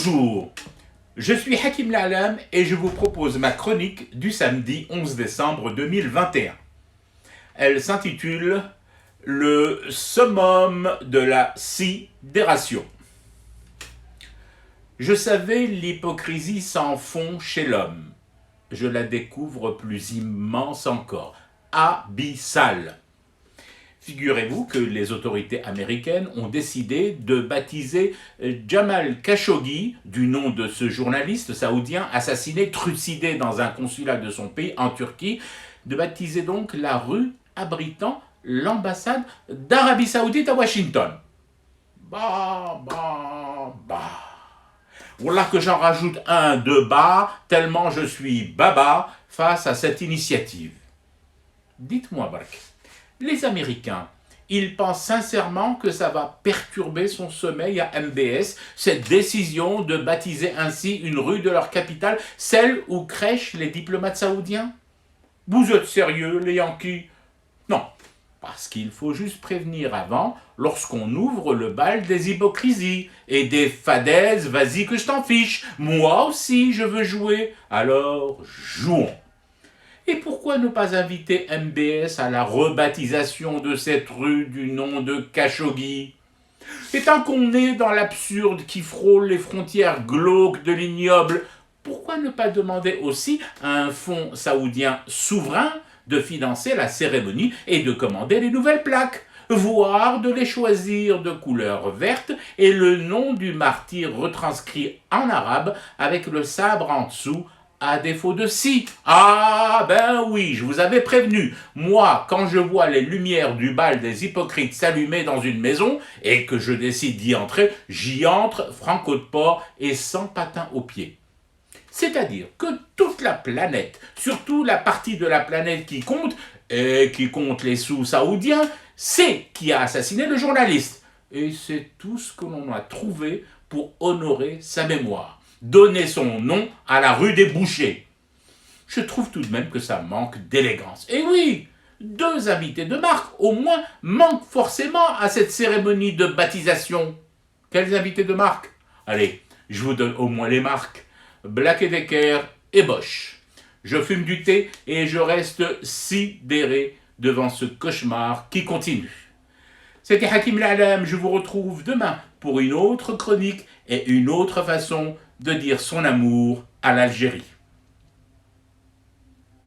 Bonjour, je suis Hakim La'alam et je vous propose ma chronique du samedi 11 décembre 2021. Elle s'intitule « Le summum de la sidération ». Je savais l'hypocrisie sans fond chez l'homme. Je la découvre plus immense encore, abyssale. Figurez-vous que les autorités américaines ont décidé de baptiser Jamal Khashoggi, du nom de ce journaliste saoudien assassiné, trucidé dans un consulat de son pays en Turquie, de baptiser donc la rue abritant l'ambassade d'Arabie Saoudite à Washington. Bah. Voilà que j'en rajoute un de bas, tellement je suis baba face à cette initiative. Dites-moi, Bark. Les Américains, ils pensent sincèrement que ça va perturber son sommeil à MBS, cette décision de baptiser ainsi une rue de leur capitale, celle où crèchent les diplomates saoudiens? Vous êtes sérieux, les Yankees? Non, parce qu'il faut juste prévenir avant, lorsqu'on ouvre le bal des hypocrisies et des fadaises, vas-y que je t'en fiche, moi aussi je veux jouer, alors jouons. Et pourquoi ne pas inviter MBS à la rebaptisation de cette rue du nom de Khashoggi? Et tant qu'on est dans l'absurde qui frôle les frontières glauques de l'ignoble, pourquoi ne pas demander aussi à un fonds saoudien souverain de financer la cérémonie et de commander les nouvelles plaques, voire de les choisir de couleur verte et le nom du martyr retranscrit en arabe avec le sabre en dessous, à défaut de si. Ah ben oui, je vous avais prévenu. Moi, quand je vois les lumières du bal des hypocrites s'allumer dans une maison et que je décide d'y entrer, j'y entre franco de port et sans patin aux pieds. C'est-à-dire que toute la planète, surtout la partie de la planète qui compte, et qui compte les sous saoudiens, c'est qui a assassiné le journaliste. Et c'est tout ce que l'on a trouvé pour honorer sa mémoire. Donner son nom à la rue des Bouchers. Je trouve tout de même que ça manque d'élégance. Et oui, deux invités de marque, au moins, manquent forcément à cette cérémonie de baptisation. Quels invités de marque? Allez, je vous donne au moins les marques. Black & Decker et Bosch. Je fume du thé et je reste sidéré devant ce cauchemar qui continue. C'était Hakim La'alam, je vous retrouve demain pour une autre chronique et une autre façon de dire son amour à l'Algérie.